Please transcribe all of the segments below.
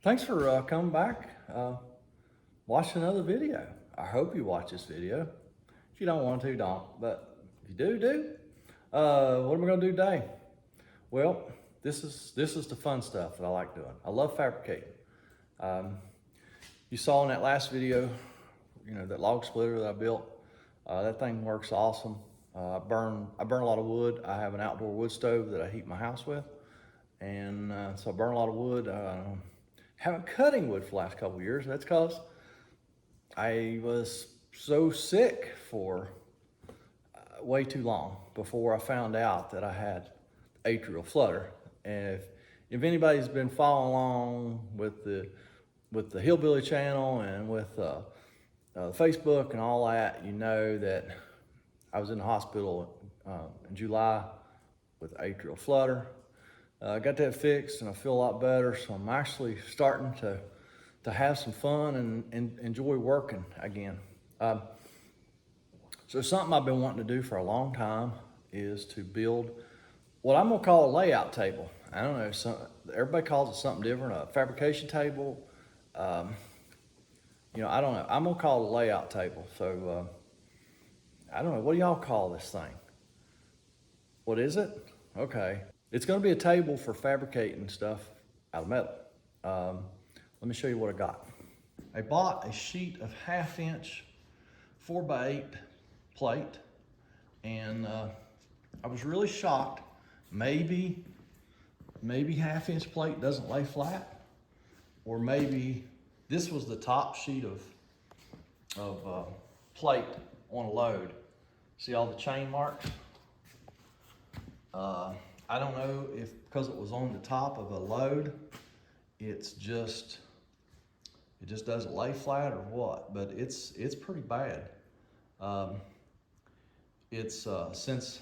Thanks for coming back, watch another video. I hope you watch this video. If you don't want to, don't. But if you do, do. What am I gonna do today? Well, this is the fun stuff that I like doing. I love fabricating. Um, you saw in that last video, that log splitter that I built. That thing works awesome. I burn a lot of wood. I have an outdoor wood stove that I heat my house with, and so I burn a lot of wood. Haven't cutting wood for the last couple of years. That's because I was so sick for way too long before I found out that I had atrial flutter. And if anybody's been following along with the Hillbilly channel and with Facebook and all that, you know that I was in the hospital in July with atrial flutter. I got that fixed and I feel a lot better, so I'm actually starting to have some fun and enjoy working again. So something I've been wanting to do for a long time is to build what I'm gonna call a layout table. I don't know, everybody calls it something different, a fabrication table. I don't know, I'm gonna call it a layout table. So I don't know, what do y'all call this thing? What is it? Okay. It's gonna be a table for fabricating stuff out of metal. Let me show you what I got. I bought a sheet of 1/2 inch 4x8 plate, and I was really shocked. Maybe 1/2 inch plate doesn't lay flat, or maybe this was the top sheet of plate on a load. See all the chain marks? I don't know if because it was on the top of a load, it just doesn't lay flat or what, but it's pretty bad. Since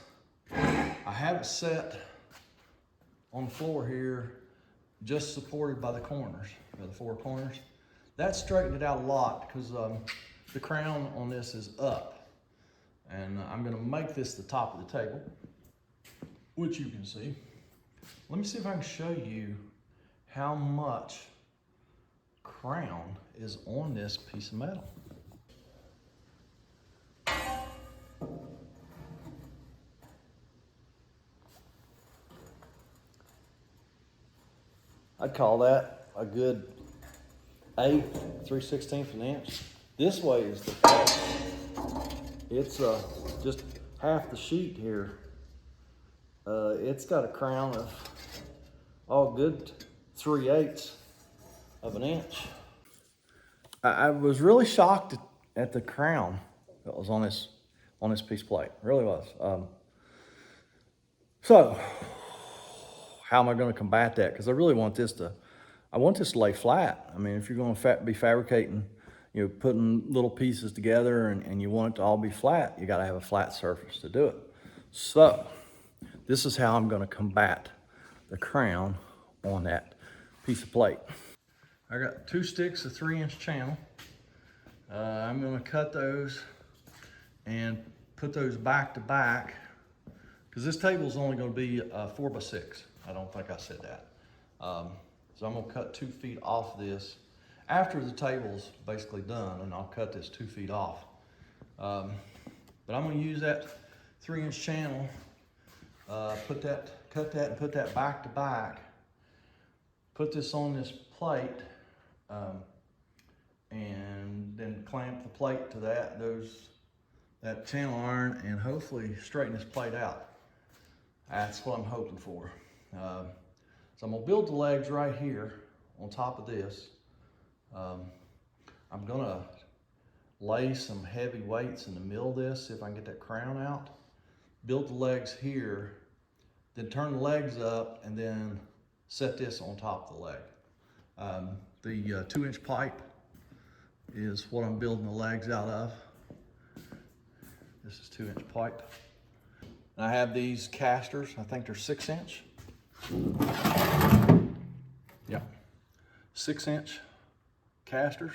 I have it set on the floor here, just supported by the corners, by the 4 corners, that straightened it out a lot because the crown on this is up, and I'm gonna make this the top of the table, which you can see. Let me see if I can show you how much crown is on this piece of metal. I'd call that a good 1/8, 3/16 of an inch. This way is the cut. It's just half the sheet here. It's got a crown of good 3/8 of an inch. I was really shocked at the crown that was on this piece of plate. Really was. So how am I going to combat that? Because I really want this to lay flat. I mean, if you're going to be fabricating, putting little pieces together and you want it to all be flat, you got to have a flat surface to do it. So this is how I'm going to combat the crown on that piece of plate. I got 2 sticks of 3-inch channel. I'm going to cut those and put those back to back, because this table is only going to be 4x6. I don't think I said that. So I'm going to cut 2 feet off this after the table's basically done, and I'll cut this 2 feet off. But I'm going to use that 3-inch channel, cut that and put that back to back. Put this on this plate, and then clamp the plate to that channel iron, and hopefully straighten this plate out. That's what I'm hoping for. So I'm gonna build the legs right here on top of this. I'm gonna lay some heavy weights in the middle of this, see if I can get that crown out. Build the legs here, then turn the legs up, and then set this on top of the leg. The 2-inch pipe is what I'm building the legs out of. This is 2-inch pipe. And I have these casters, I think they're 6-inch. Yeah, 6-inch casters.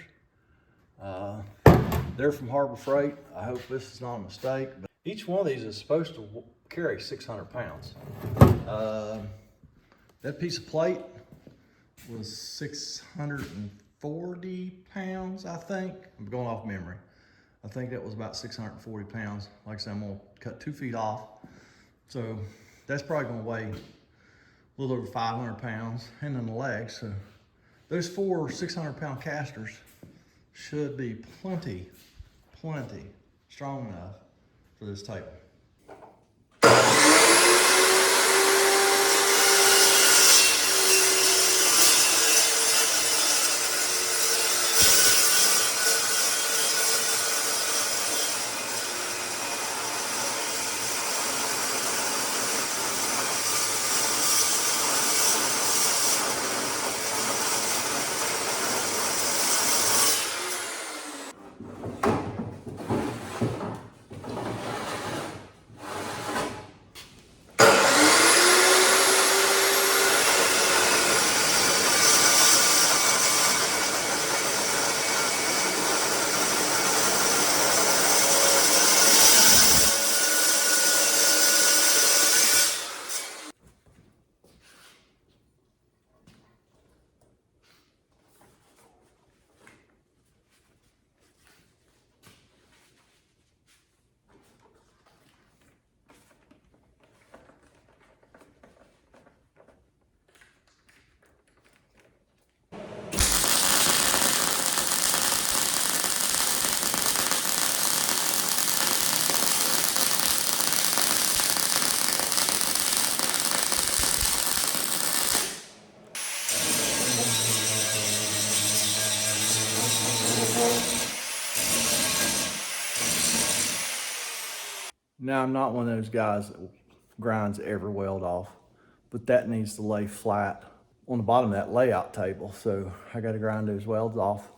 They're from Harper Freight. I hope this is not a mistake. But each one of these is supposed to carry 600 pounds. That piece of plate was 640 pounds, I think. I'm going off memory. I think that was about 640 pounds. Like I said, I'm gonna cut 2 feet off. So that's probably gonna weigh a little over 500 pounds. And then the legs. So those 4 600-pound casters should be plenty strong enough for this table. Now, I'm not one of those guys that grinds every weld off, but that needs to lay flat on the bottom of that layout table. So I got to grind those welds off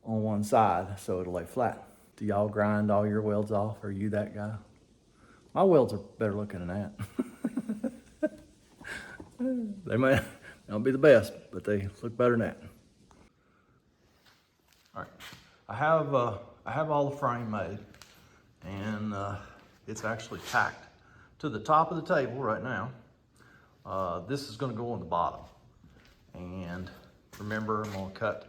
on one side so it'll lay flat. Do y'all grind all your welds off? Are you that guy? My welds are better looking than that. They may not be the best, but they look better than that. All right, I have all the frame made, and it's actually tacked to the top of the table right now. This is going to go on the bottom, and remember, I'm going to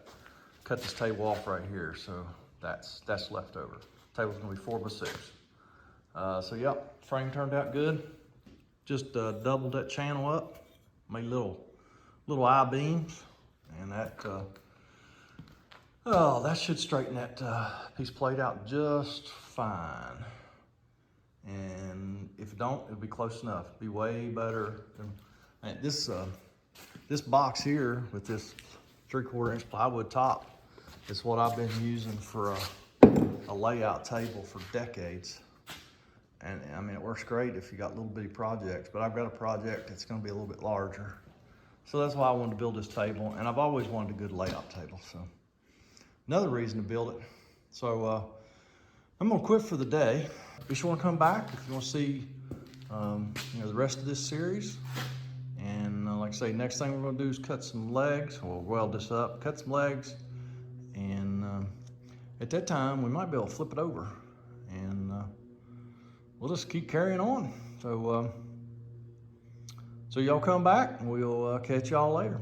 cut this table off right here, so that's left over. Table's going to be 4x6. So yep, frame turned out good. Just doubled that channel up, made little I-beams, and that should straighten that piece of plate out just fine. And if it don't, it'll be close enough. It'll be way better than this box here with this 3/4 inch plywood top is what I've been using for a layout table for decades. And I mean, it works great if you got little bitty projects, but I've got a project that's gonna be a little bit larger. So that's why I wanted to build this table, and I've always wanted a good layout table. So another reason to build it. So I'm gonna quit for the day. Be sure to come back if you want to see the rest of this series. And like I say, next thing we're gonna do is cut some legs. We'll weld this up, cut some legs, and at that time we might be able to flip it over, and we'll just keep carrying on. So y'all come back, and we'll catch y'all later.